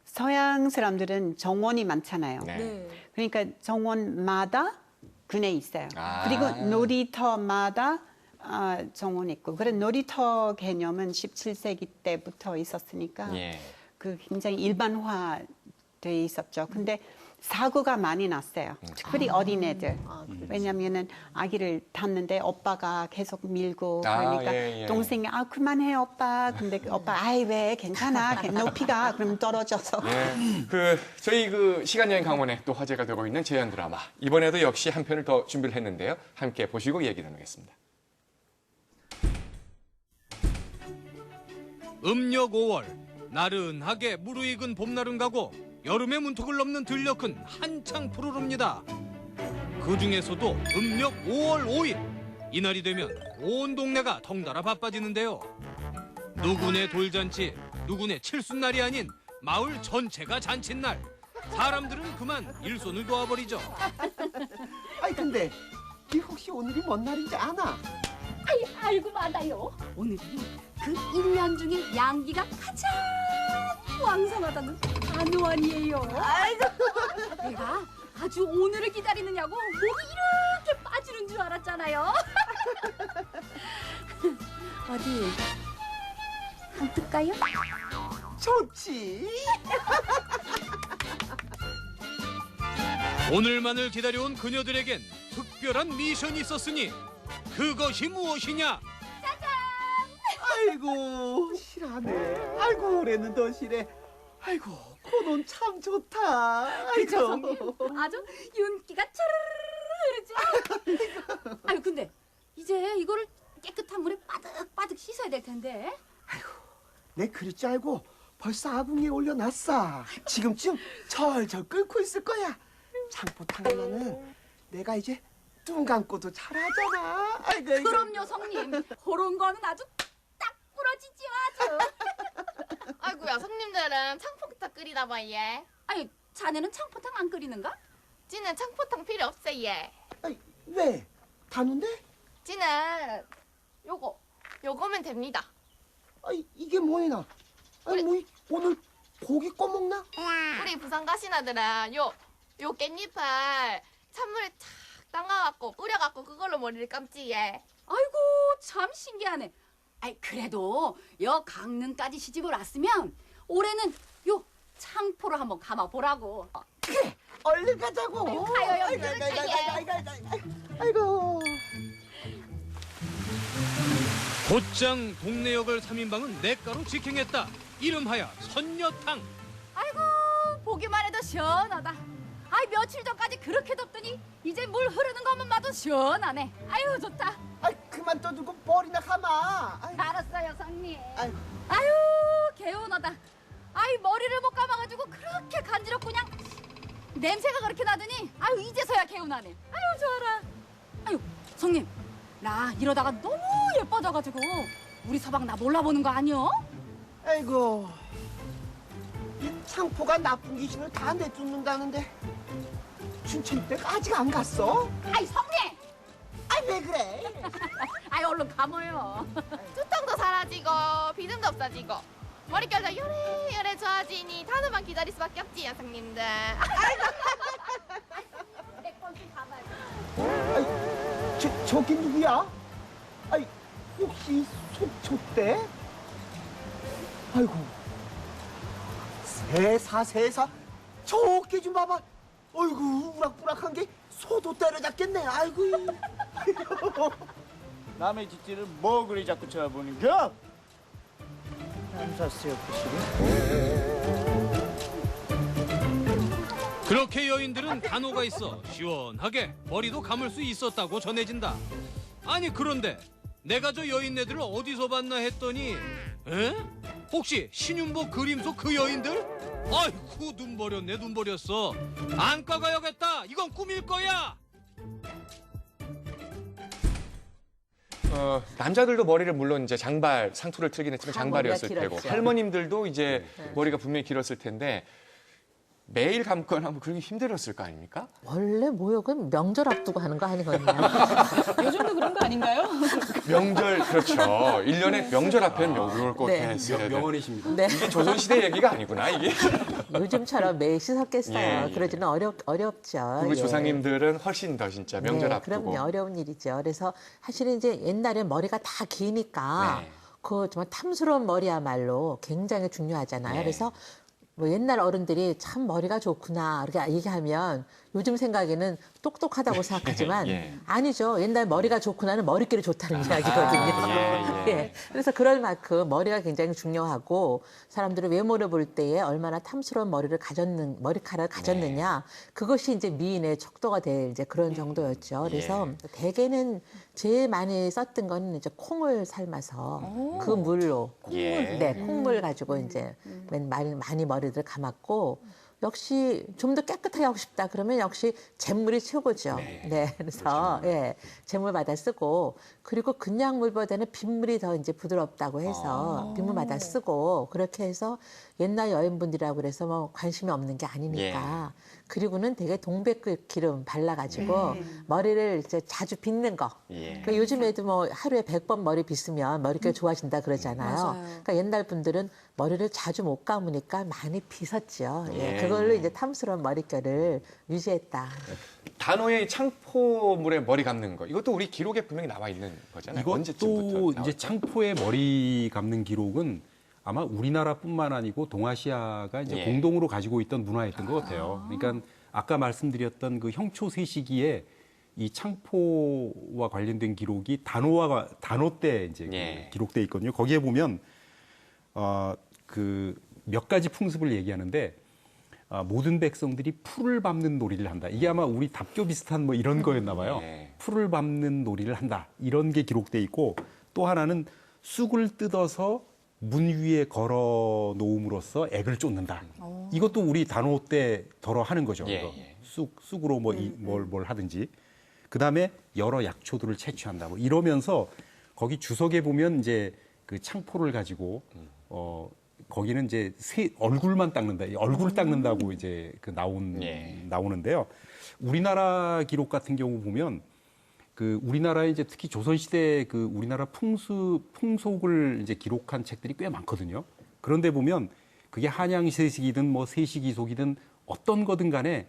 서양 사람들은 정원이 많잖아요. 그러니까 정원마다 그네 있어요. 그리고 놀이터마다 정원 있고. 그런 놀이터 개념은 17세기 때부터 있었으니까 그 굉장히 일반화 돼 있었죠. 근데 사고가 많이 났어요. 특별히 어린애들. 왜냐면은 아기를 탔는데 오빠가 계속 밀고 그러니까 예, 예. 동생이 그만해 오빠. 근데 그 오빠 아이 왜 괜찮아. 높이가 그럼 떨어져서. 저희 그 시간여행 강원에 또 화제가 되고 있는 재연 드라마. 이번에도 역시 한 편을 더 준비를 했는데요. 함께 보시고 얘기 나누겠습니다. 음력 5월 나른하게 무르익은 봄날은 가고 여름의 문턱을 넘는 들녘은 한창 푸르릅니다. 그중에서도 음력 5월 5일 이날이 되면 온 동네가 덩달아 바빠지는데요. 누구네 돌잔치, 누구네 칠순날이 아닌 마을 전체가 잔칫날. 사람들은 그만 일손을 놓아버리죠. 아이 근데 이 혹시 오늘이 뭔 날인지 아나? 아이, 알고 말아요. 오늘이 그 1년 중에 양기가 가장 왕성하다는 단오한이에요. 아이고. 내가 아주 오늘을 기다리느냐고 목이 이렇게 빠지는 줄 알았잖아요. 어디 한 뜰까요? 좋지. 오늘만을 기다려온 그녀들에겐 특별한 미션이 있었으니 그것이 무엇이냐? 아이고 실하네. 아이고 올해는 더 실해. 아이고 코는 참 좋다. 그죠, 아이고. 성님? 아주 윤기가 차르르 흐르죠. 아유 근데 이제 이거를 깨끗한 물에 빠득빠득 씻어야 될 텐데. 내 그럴 줄 알고 벌써 아궁이에 올려놨어. 지금쯤 절절 끓고 있을 거야. 장포탕 하나는 내가 이제 눈 감고도 잘하잖아. 아이고, 아이고. 그럼요, 성님. 그런 거는 아주 딱 부러지죠, 아주. 아이고야, 손님들은 창포탕 끓이나 봐, 얘. 아니, 자네는 창포탕 안 끓이는가? 찌는 창포탕 필요 없어, 얘. 아이, 왜? 다는데? 찌는 요거면 됩니다. 아이, 이게 뭐이나? 아니, 뭐, 오늘 고기 꺼먹나? 우리 부산 가신 아들은 요 깻잎을 찬물에 착 담가갖고 끓여갖고 그걸로 머리를 감지, 얘. 아이고, 참 신기하네. 아이, 그래도 여 강릉까지 시집을 왔으면 올해는 요 창포로 한번 감아보라고. 그래, 얼른 가자고. 가요, 아이고, 여기. 아이고. 곧장 동네역을 3인방은 냇가로 직행했다. 이름하여 선녀탕. 아이고, 보기만 해도 시원하다. 아이, 며칠 전까지 그렇게 덥더니 이제 물 흐르는 것만 봐도 시원하네. 아유, 좋다. 아이, 그만 떠들고 머리나 감아. 아이, 알았어요, 성님. 아이고. 아유, 개운하다. 아이, 머리를 못 감아가지고 그렇게 간지럽고 그냥 냄새가 그렇게 나더니 아유, 이제서야 개운하네. 아유, 좋아라. 아유, 성님, 나 이러다가 너무 예뻐져가지고 우리 서방 나 몰라보는 거 아니여? 아이고. 이 창포가 나쁜 귀신을 다 내쫓는다는데 춘천댁 아직 안 갔어? 아이, 성님! 아이, 왜 그래? 아이, 얼른 감아요. 두통도 사라지고 비듬도 없어지고 머릿결도 요래요래 좋아지니 단어만 기다릴 수밖에 없지, 여성님들. 내건좀 감아요. 아이, 저기 누구야? 아이, 혹시 속초대? 아이고. 세사. 저 어깨 좀 봐봐. 어이구, 우락부락한 게 소도 때려잡겠네. 아이고. 남의 뒷길을 뭐 그리 자꾸 쳐다보는겨? 남사스요, 그렇게 여인들은 단호가 있어 시원하게 머리도 감을 수 있었다고 전해진다. 아니 그런데 내가 저 여인네들을 어디서 봤나 했더니 에? 혹시 신윤복 그림 속 그 여인들? 아이고 눈 버렸네 눈 버렸어. 안과 가야겠다. 이건 꿈일 거야. 남자들도 머리를 물론 이제 장발 상투를 틀긴 했지만 다 장발이었을 머리가 테고 길었죠. 할머님들도 이제 머리가 분명히 길었을 텐데 매일 감거나 뭐 그러기 힘들었을 거 아닙니까? 원래 모욕은 명절 앞두고 하는 거 아니거든요. 요즘도 그런 거 아닌가요? 명절 그렇죠. 1년에 명절 앞에는 묘를 꼭 네. 했어야 돼. 명언이십니다. 네. 이게 조선시대 얘기가 아니구나 이게. 요즘처럼 매일 씻었겠어요. 예, 예. 그러지는 어렵죠. 우리 예. 조상님들은 훨씬 더 진짜 명절 네, 앞두고. 그럼요. 어려운 일이죠. 그래서 사실은 이제 옛날에 머리가 다 기니까 네. 그 정말 탐스러운 머리야말로 굉장히 중요하잖아요. 네. 그래서 뭐 옛날 어른들이 참 머리가 좋구나 이렇게 얘기하면 요즘 생각에는 똑똑하다고 생각하지만 예. 아니죠. 옛날 머리가 좋구나는 머리끼리 좋다는 이야기거든요. 예. 그래서 그럴 만큼 머리가 굉장히 중요하고 사람들은 외모를 볼 때에 얼마나 탐스러운 머리카락을 가졌느냐 그것이 이제 미인의 척도가 될 이제 그런 정도였죠. 그래서 대개는 제일 많이 썼던 거는 이제 콩을 삶아서 그 물로 콩물 가지고 이제 많이 머리를 감았고 역시 좀 더 깨끗하게 하고 싶다 그러면 역시 잿물이 최고죠. 네, 그래서 예, 잿물 받아 쓰고 그리고 그냥 물보다는 빗물이 더 이제 부드럽다고 해서 빗물 받아 쓰고 그렇게 해서 옛날 여인분들이라고 그래서 뭐 관심이 없는 게 아니니까 그리고는 되게 동백꽃 기름 발라가지고 머리를 이제 자주 빗는 거. 그러니까 요즘에도 뭐 하루에 100번 머리 빗으면 머리가 좋아진다 그러잖아요. 맞아요. 그러니까 옛날 분들은 머리를 자주 못 감으니까 많이 빗었죠. 그걸로 이제 탐스러운 머릿결을 유지했다. 단호의 창포물에 머리 감는 거 이것도 우리 기록에 분명히 나와 있는 거잖아요. 이것도 언제쯤부터 이제 창포에 머리 감는 기록은 아마 우리나라뿐만 아니고 동아시아가 이제 공동으로 가지고 있던 문화였던 것 같아요. 그러니까 아까 말씀드렸던 그 형초세 시기에 이 창포와 관련된 기록이 단호 때 이제 기록돼 있거든요. 거기에 보면 그 몇 가지 풍습을 얘기하는데 모든 백성들이 풀을 밟는 놀이를 한다. 이게 아마 우리 답교 비슷한 뭐 이런 거였나 봐요. 풀을 밟는 놀이를 한다. 이런 게 기록돼 있고 또 하나는 쑥을 뜯어서 문 위에 걸어 놓음으로써 액을 쫓는다. 이것도 우리 단호 때 덜어 하는 거죠. 쑥으로 뭘 하든지. 그다음에 여러 약초들을 채취한다. 뭐 이러면서 거기 주석에 보면 이제 그 창포를 가지고 거기는 이제 얼굴만 닦는다. 얼굴을 닦는다고 이제 그 나오는데요. 우리나라 기록 같은 경우 보면 그 우리나라에 이제 특히 조선시대 그 우리나라 풍속을 이제 기록한 책들이 꽤 많거든요. 그런데 보면 그게 한양세식이든 뭐 세시기속이든 어떤 거든 간에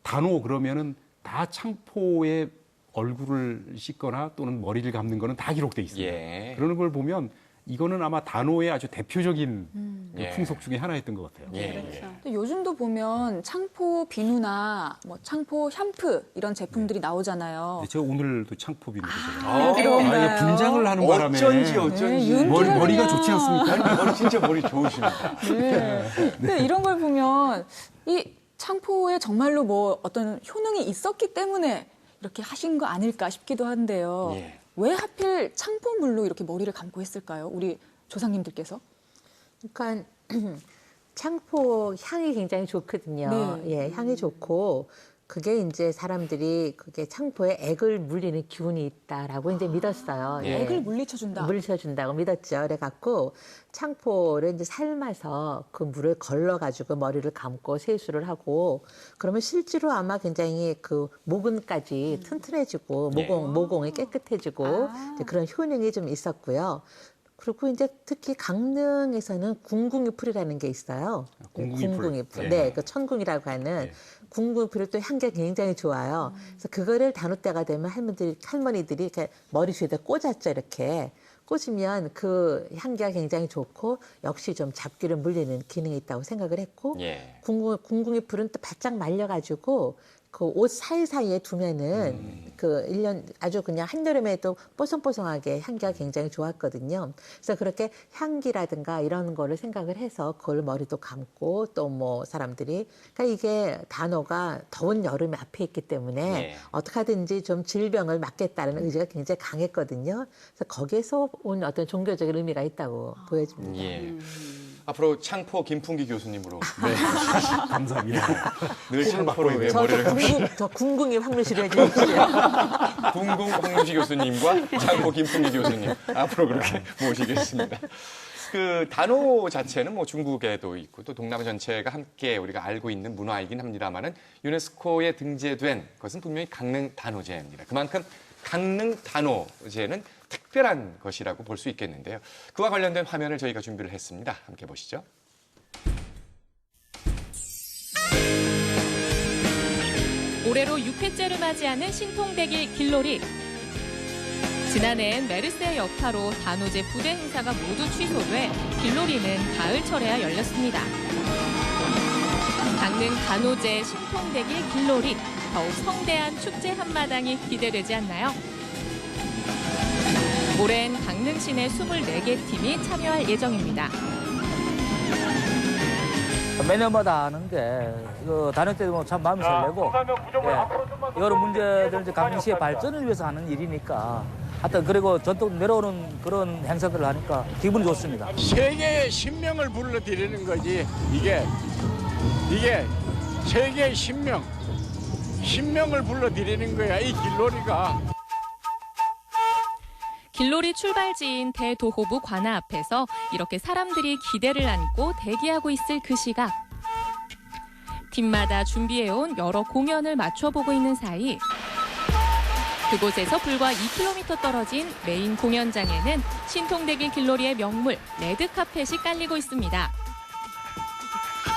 단호 그러면은 다 창포에 얼굴을 씻거나 또는 머리를 감는 거는 다 기록돼 있습니다. 그러는 걸 보면 이거는 아마 단호의 아주 대표적인 풍속 중에 하나였던 것 같아요. 또 요즘도 보면 창포 비누나 뭐 창포 샴푸 이런 제품들이 나오잖아요. 네, 제가 오늘도 창포 비누 그런가요? 분장을 하는 바람에 머리가 좋지 않습니까? 머리 진짜 머리 좋으십니다. 근데 이런 걸 보면 이 창포에 정말로 뭐 어떤 효능이 있었기 때문에 이렇게 하신 거 아닐까 싶기도 한데요. 왜 하필 창포물로 이렇게 머리를 감고 했을까요? 우리 조상님들께서? 그러니까 창포 향이 굉장히 좋거든요. 향이 좋고 그게 이제 사람들이 그게 창포에 액을 물리는 기운이 있다라고 이제 믿었어요. 액을 물리쳐준다. 물리쳐준다고 믿었죠. 그래갖고 창포를 이제 삶아서 그 물을 걸러가지고 머리를 감고 세수를 하고 그러면 실제로 아마 굉장히 그 모근까지 튼튼해지고 모공이 깨끗해지고 이제 그런 효능이 좀 있었고요. 그리고 이제 특히 강릉에서는 궁궁이풀이라는 게 있어요. 궁궁이풀. 네, 그 천궁이라고 하는 궁궁이풀이 또 향기가 굉장히 좋아요. 그래서 그거를 단오 때가 되면 할머니들이 이렇게 머리 뒤에다 꽂았죠, 이렇게. 꽂으면 그 향기가 굉장히 좋고 역시 좀 잡기를 물리는 기능이 있다고 생각을 했고 궁궁이풀은 또 바짝 말려가지고 그 옷 사이사이에 두면은 그 1년 아주 그냥 한여름에도 뽀송뽀송하게 향기가 굉장히 좋았거든요. 그래서 그렇게 향기라든가 이런 거를 생각을 해서 그걸 머리도 감고 또 뭐 사람들이 그러니까 이게 단호가 더운 여름에 앞에 있기 때문에 어떻게 하든지 좀 질병을 막겠다는 의지가 굉장히 강했거든요. 그래서 거기에서 온 어떤 종교적인 의미가 있다고 보여집니다. 앞으로 창포 김풍기 교수님으로. 감사합니다. 늘 창포로 왜 머리를 감고. 저 궁궁이 황루시를 해주십시오. 궁궁 황루시 교수님과 창포 김풍기 교수님 앞으로 그렇게 모시겠습니다. 그 단호 자체는 뭐 중국에도 있고 또 동남아 전체가 함께 우리가 알고 있는 문화이긴 합니다만은 유네스코에 등재된 것은 분명히 강릉 단호제입니다. 그만큼 강릉 단호제는 특별한 것이라고 볼 수 있겠는데요. 그와 관련된 화면을 저희가 준비를 했습니다. 함께 보시죠. 올해로 6회째를 맞이하는 신통백일 길놀이. 지난해엔 메르스의 여파로 단오제 부대 행사가 모두 취소돼 길놀이는 가을철에야 열렸습니다. 강릉 단오제 신통대길 길놀이, 더욱 성대한 축제 한마당이 기대되지 않나요? 올해는 강릉 시내 24개 팀이 참여할 예정입니다. 매년마다 하는데 다닐 때도 참 마음이 설레고 여러 문제들 이제 강릉시의 발전을 위해서 하는 일이니까 하여튼 그리고 전통 내려오는 그런 행사들을 하니까 기분이 좋습니다. 세계의 신명을 불러드리는 거지. 이게 세계의 신명을 불러드리는 거야, 이 길놀이가. 길놀이 출발지인 대도호부 관아 앞에서 이렇게 사람들이 기대를 안고 대기하고 있을 그 시각. 팀마다 준비해온 여러 공연을 맞춰보고 있는 사이 그곳에서 불과 2km 떨어진 메인 공연장에는 신통대길 길놀이의 명물 레드카펫이 깔리고 있습니다.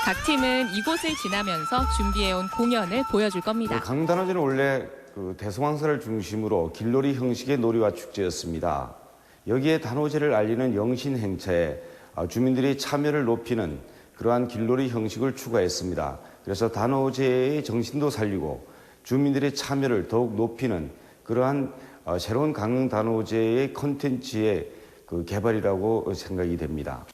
각 팀은 이곳을 지나면서 준비해온 공연을 보여줄 겁니다. 강릉 단오제는 원래 대성황사를 중심으로 길놀이 형식의 놀이와 축제였습니다. 여기에 단오제를 알리는 영신 행차에 주민들이 참여를 높이는 그러한 길놀이 형식을 추가했습니다. 그래서 단오제의 정신도 살리고 주민들의 참여를 더욱 높이는 그러한 새로운 강릉 단오제의 콘텐츠의 개발이라고 생각이 됩니다.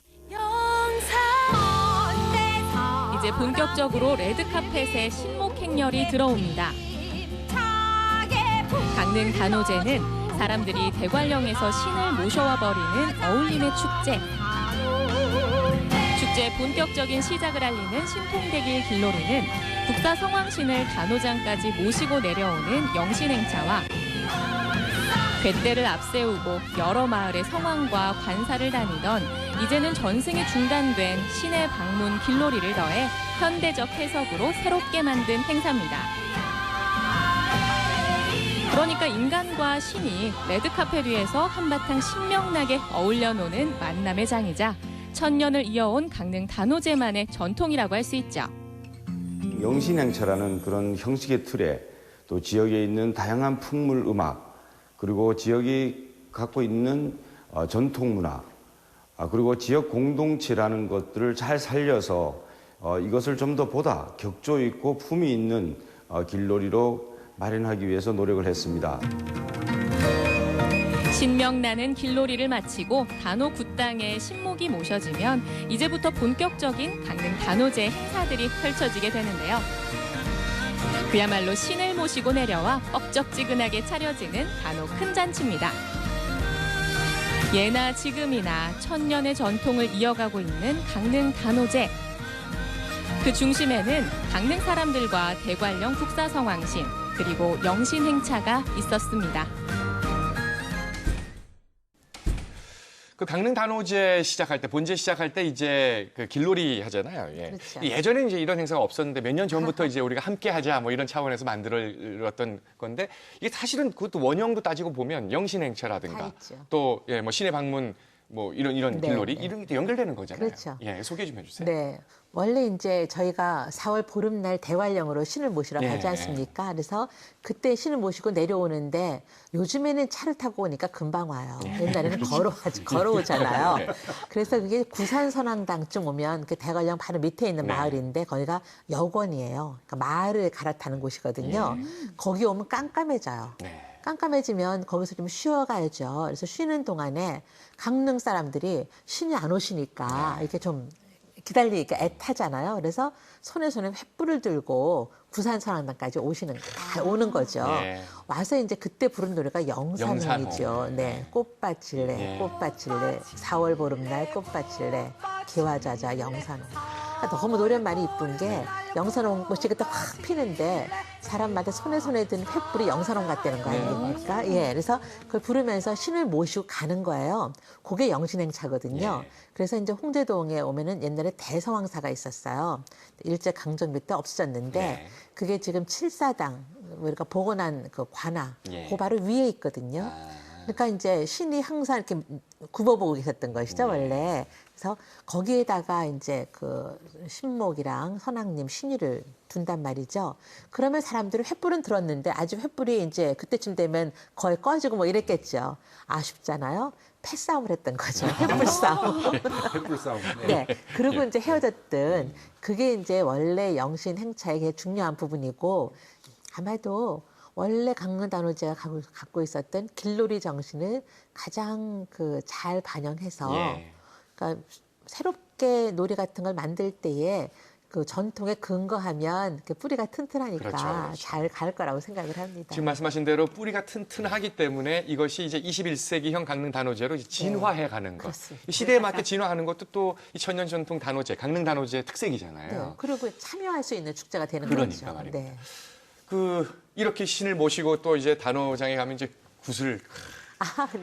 이제 본격적으로 레드카펫에 신목 행렬이 들어옵니다. 강릉 단오제는 사람들이 대관령에서 신을 모셔와 버리는 어울림의 축제. 축제의 본격적인 시작을 알리는 신통대길 길놀이는 국사 성왕신을 단오장까지 모시고 내려오는 영신행차와 궤대를 앞세우고 여러 마을의 성왕과 관사를 다니던 이제는 전승이 중단된 신의 방문 길놀이를 더해 현대적 해석으로 새롭게 만든 행사입니다. 그러니까 인간과 신이 레드카펫 위에서 한바탕 신명나게 어울려 노는 만남의 장이자 천년을 이어온 강릉 단오제만의 전통이라고 할 수 있죠. 영신행차라는 그런 형식의 틀에 또 지역에 있는 다양한 풍물 음악 그리고 지역이 갖고 있는 전통 문화 그리고 지역 공동체라는 것들을 잘 살려서 이것을 좀 더 보다 격조 있고 품위 있는 길놀이로 마련하기 위해서 노력을 했습니다. 신명나는 길놀이를 마치고 단오 굿당에 신목이 모셔지면 이제부터 본격적인 강릉 단오제 행사들이 펼쳐지게 되는데요. 그야말로 신을 모시고 내려와 뻑적지근하게 차려지는 단오 큰 잔치입니다. 예나 지금이나 천년의 전통을 이어가고 있는 강릉 단오제. 그 중심에는 강릉 사람들과 대관령 국사성왕신 그리고 영신행차가 있었습니다. 그 강릉 단오제 시작할 때, 본제 시작할 때 이제 그 길놀이 하잖아요. 예. 그렇죠. 예전에 이제 이런 행사가 없었는데 몇 년 전부터 이제 우리가 함께 하자 뭐 이런 차원에서 만들었던 건데 이게 사실은 그것도 원형도 따지고 보면 영신행차라든가 또 예, 뭐 신의 방문 뭐 이런 네, 길놀이 네. 이런 게 연결되는 거잖아요. 그렇죠. 예, 소개 좀 해주세요. 네. 원래 이제 저희가 4월 보름날 대관령으로 신을 모시러 가지 않습니까? 그래서 그때 신을 모시고 내려오는데 요즘에는 차를 타고 오니까 금방 와요. 옛날에는 걸어오잖아요. 네. 그래서 그게 구산선왕당쯤 오면 그 대관령 바로 밑에 있는 마을인데 거기가 역원이에요. 그러니까 마을을 갈아타는 곳이거든요. 거기 오면 깜깜해져요. 깜깜해지면 거기서 좀 쉬어가야죠. 그래서 쉬는 동안에 강릉 사람들이 신이 안 오시니까 이렇게 좀 기다리니까 애타잖아요. 그래서 손에 횃불을 들고 구산선왕당까지 오는 거죠. 네. 와서 이제 그때 부른 노래가 영산홍이죠. 영산홍. 네, 꽃밭일래, 네. 꽃밭일래, 4월 보름날 꽃밭일래, 기와자자 영산홍. 너무 노랫말이 이쁜 게 영산홍 꽃이 그때 확 피는데 사람마다 손에 든 횃불이 영산홍 같다는 거 아닙니까? 예, 그래서 그걸 부르면서 신을 모시고 가는 거예요. 그게 영신행차거든요. 그래서 이제 홍제동에 오면은 옛날에 대성황사가 있었어요. 일제강점기 때 없어졌는데 그게 지금 칠사당 우리가 복원한 그 관아 그 바로 위에 있거든요. 그러니까 이제 신이 항상 이렇게 굽어보고 계셨던 것이죠, 원래. 그래서 거기에다가 이제 그 신목이랑 선왕님 신유를 둔단 말이죠. 그러면 사람들이 횃불은 들었는데 아직 횃불이 이제 그때쯤 되면 거의 꺼지고 뭐 이랬겠죠. 아쉽잖아요. 패싸움을 했던 거죠. 횃불 싸움. 횃불 싸움. 네. 그리고 이제 헤어졌던 그게 이제 원래 영신 행차의 중요한 부분이고 아마도 원래 강릉단오제가 갖고 있었던 길놀이 정신을 가장 그 잘 반영해서 그러니까 새롭게 놀이 같은 걸 만들 때에 그 전통에 근거하면 그 뿌리가 튼튼하니까 그렇죠. 잘 갈 거라고 생각을 합니다. 지금 말씀하신 대로 뿌리가 튼튼하기 때문에 이것이 이제 21세기형 강릉 단오제로 진화해 가는 것. 그렇습니다. 시대에 맞게 진화하는 것도 또 이 천년 전통 단오제, 강릉 단오제의 특색이잖아요. 네. 그리고 참여할 수 있는 축제가 되는 그러니까 거죠. 말입니다. 네. 이렇게 신을 모시고 또 이제 단오장에 가면 이제 구슬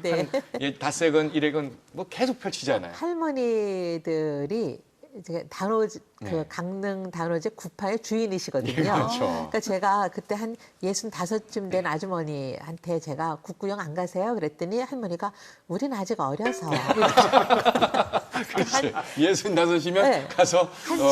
네. 다색은 일액은 뭐 계속 펼치잖아요. 할머니들이 이제 그 강릉 단오제 구파의 주인이시거든요. 그렇죠. 그러니까 제가 그때 한 65쯤 된 아주머니한테 제가 국구경 안 가세요? 그랬더니 할머니가 우리는 아직 어려서. 그렇지. 65이면 가서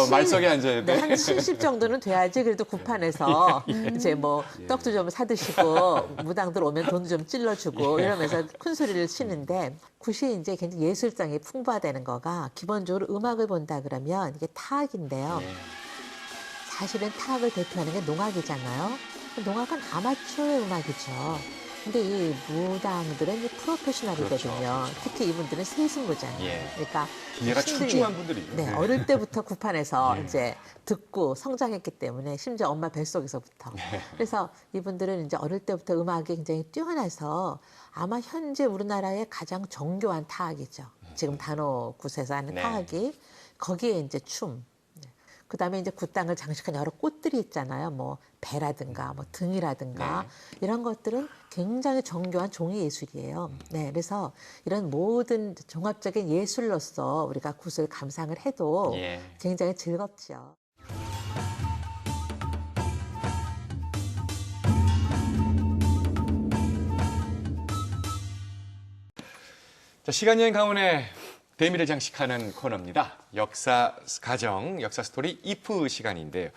말석에 앉아야 돼. 네, 한 70 정도는 돼야지 그래도 구판에서 이제 뭐 떡도 좀 사드시고 무당들 오면 돈도 좀 찔러주고 이러면서 큰 소리를 치는데 굿이 이제 굉장히 예술성이 풍부하다는 거가 기본적으로 음악을 본다 그러면 이게 타악인데요. 사실은 타악을 대표하는 게 농악이잖아요. 농악은 아마추어의 음악이죠. 근데 이 무당들은 이 프로페셔널이거든요. 그렇죠. 특히 이분들은 세승부잖아요. 그러니까 기회가 신들이, 출중한 분들이. 네, 어릴 때부터 구판에서 이제 듣고 성장했기 때문에 심지어 엄마 뱃속에서부터. 그래서 이분들은 이제 어릴 때부터 음악이 굉장히 뛰어나서 아마 현재 우리나라의 가장 정교한 타악이죠. 지금 단오굿에서 하는 타악이 거기에 이제 춤. 그다음에 이제 굿당을 장식한 여러 꽃들이 있잖아요. 뭐 배라든가 뭐 등이라든가 이런 것들은 굉장히 정교한 종이 예술이에요. 네, 그래서 이런 모든 종합적인 예술로서 우리가 굿을 감상을 해도 굉장히 즐겁죠. 자, 시간여행 강원의 대미를 장식하는 코너입니다. 역사 가정, 역사 스토리 이프 시간인데요.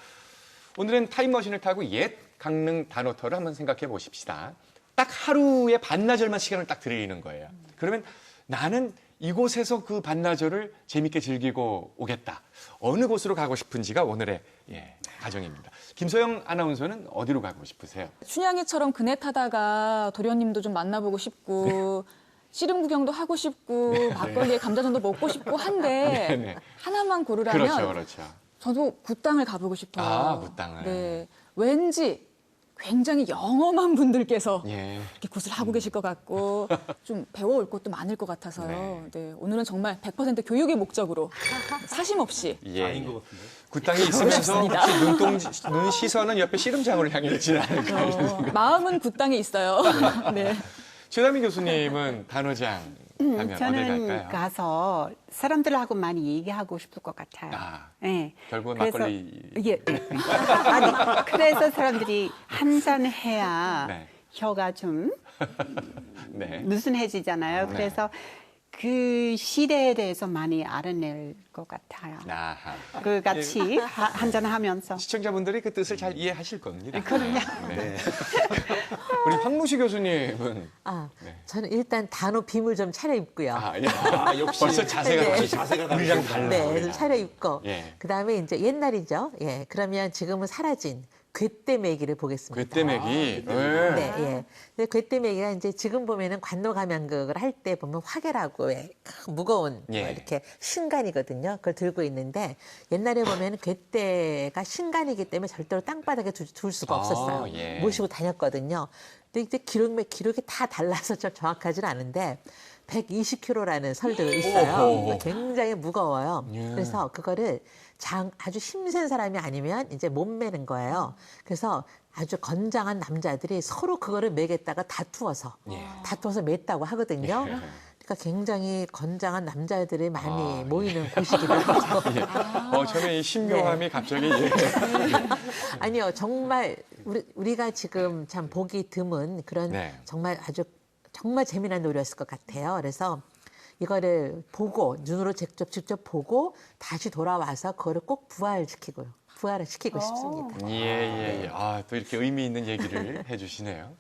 오늘은 타임머신을 타고 옛 강릉 단오터를 한번 생각해 보십시다. 딱 하루의 반나절만 시간을 딱 드리는 거예요. 그러면 나는 이곳에서 그 반나절을 재밌게 즐기고 오겠다. 어느 곳으로 가고 싶은지가 오늘의 가정입니다. 김소영 아나운서는 어디로 가고 싶으세요? 춘향이처럼 그네 타다가 도련님도 좀 만나보고 싶고 씨름 구경도 하고 싶고 막걸리에 감자전도 먹고 싶고 한데 하나만 고르라면 그렇죠. 저도 굿당을 가보고 싶어요. 아, 굿당을. 네, 왠지 굉장히 영험한 분들께서 예. 이렇게 굿을 하고 계실 것 같고 좀 배워올 것도 많을 것 같아서요. 네, 오늘은 정말 100% 교육의 목적으로 사심 없이 아닌 것 같은데. 굿당이 있으면서 눈 시선은 옆에 씨름장으로 향해 있지는 않을까. 마음은 굿당에 있어요. 네. 최다미 교수님은 단오장 가면 어디 저는 갈까요? 가서 사람들하고 많이 얘기하고 싶을 것 같아요. 네. 결국은 그래서- 막걸리. 예. 아니, 그래서 사람들이 한잔 해야 혀가 좀 느슨해지잖아요. 네. 그래서 그 시대에 대해서 많이 알아낼 것 같아요. 그 같이 한잔 하면서. 시청자분들이 그 뜻을 잘 이해하실 겁니다. 그럼요. 네. 우리 황무시 교수님은 저는 일단 단오 빔을 좀 차려입고요. 역시 벌써 자세가 우리랑 달라요. 네, 좀 차려입고 예. 그다음에 이제 옛날이죠. 예, 그러면 지금은 사라진 괴떼매기를 보겠습니다. 괴떼매기. 네, 예. 근데 괴떼매기가 이제 지금 보면은 관노가면극을 할 때 보면 화개라고 무거운 뭐 이렇게 신간이거든요. 그걸 들고 있는데 옛날에 보면은 괴떼가 신간이기 때문에 절대로 땅바닥에 둘 수가 없었어요. 모시고 다녔거든요. 근데 이제 기록이 다 달라서 좀 정확하지는 않은데 120kg라는 설도 있어요. 굉장히 무거워요. 그래서 그거를 아주 힘센 사람이 아니면 이제 못 매는 거예요. 그래서 아주 건장한 남자들이 서로 그거를 매겠다가 다투어서 맸다고 하거든요. 그러니까 굉장히 건장한 남자들이 많이 모이는 곳이기도 하죠. 저는 이 신묘함이 갑자기. 아니요, 정말 우리가 지금 참 보기 드문 그런 정말 재미난 놀이였을 것 같아요. 그래서 이거를 보고 눈으로 직접 보고 다시 돌아와서 그거를 꼭 부활을 시키고 싶습니다. 예. 아, 또 이렇게 의미 있는 얘기를 해주시네요.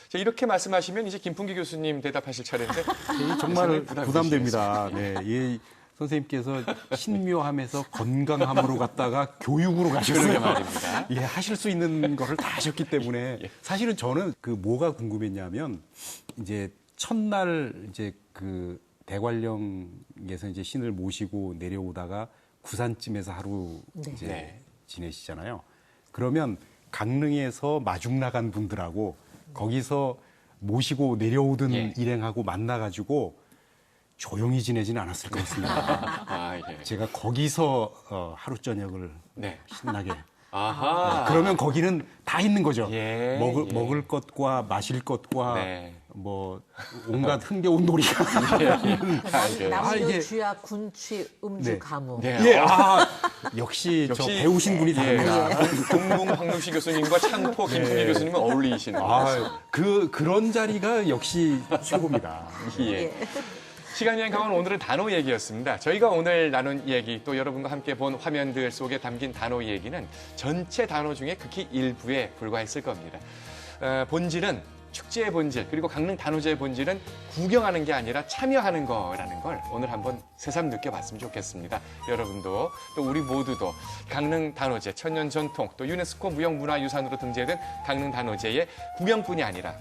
자, 이렇게 말씀하시면 이제 김풍기 교수님 대답하실 차례인데 정말 부담됩니다. 네, 이 선생님께서 신묘함에서 건강함으로 갔다가 교육으로 가셨어요. 그러게 말입니다. 예, 하실 수 있는 거를 다 하셨기 때문에 사실은 저는 그 뭐가 궁금했냐면 이제 첫날 이제 그 대관령에서 이제 신을 모시고 내려오다가 구산쯤에서 하루 이제 지내시잖아요. 그러면 강릉에서 마중 나간 분들하고 거기서 모시고 내려오던 일행하고 만나가지고 조용히 지내지는 않았을 것 같습니다. 제가 거기서 하루 저녁을 신나게. 아하. 그러면 거기는 다 있는 거죠. 먹을 것과 마실 것과 뭐 온갖 흥겨운 놀이가. 남녀 주약 군취 음주 가무. 역시 저 배우신 분이 다릅니다. 동문 황명식 교수님과 창포 김풍기 교수님은 어울리시는 그런 자리가 역시 최고입니다. 시간여행 강원 오늘은 단어 얘기였습니다. 저희가 오늘 나눈 얘기 또 여러분과 함께 본 화면들 속에 담긴 단어 얘기는 전체 단어 중에 극히 일부에 불과했을 겁니다. 본질은 축제의 본질 그리고 강릉 단오제의 본질은 구경하는 게 아니라 참여하는 거라는 걸 오늘 한번 새삼 느껴봤으면 좋겠습니다. 여러분도 또 우리 모두도 강릉 단오제 천년 전통 또 유네스코 무형문화유산으로 등재된 강릉 단오제의 구경뿐이 아니라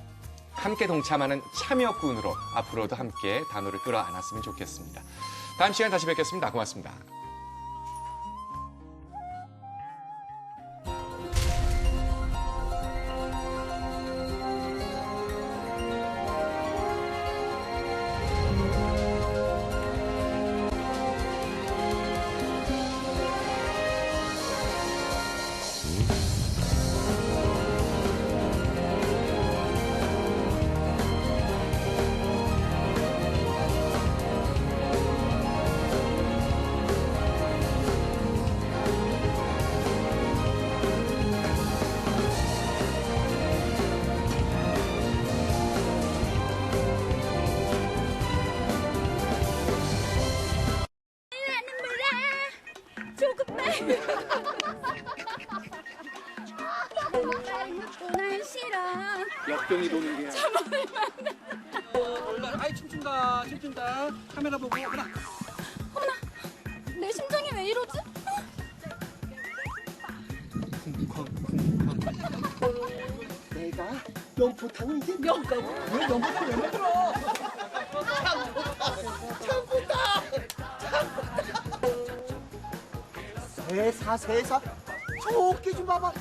함께 동참하는 참여꾼으로 앞으로도 함께 단오를 끌어안았으면 좋겠습니다. 다음 시간에 다시 뵙겠습니다. 고맙습니다. 역병이 도는 게야. 아이 춤춘다. 카메라 보고 어머나. 내 심장이 왜 이러지? 내가 연포탕을 이제 명가고 왜 연포탕 왜 만들어? 참고다. 세사 저 어깨 좀 봐봐.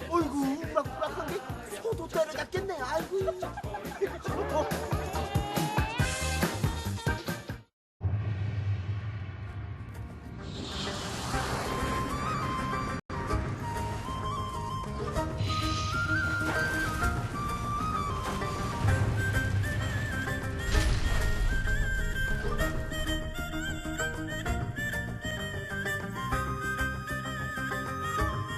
어이구 우락부락한 게 소도 때려잡겠네. 아이고.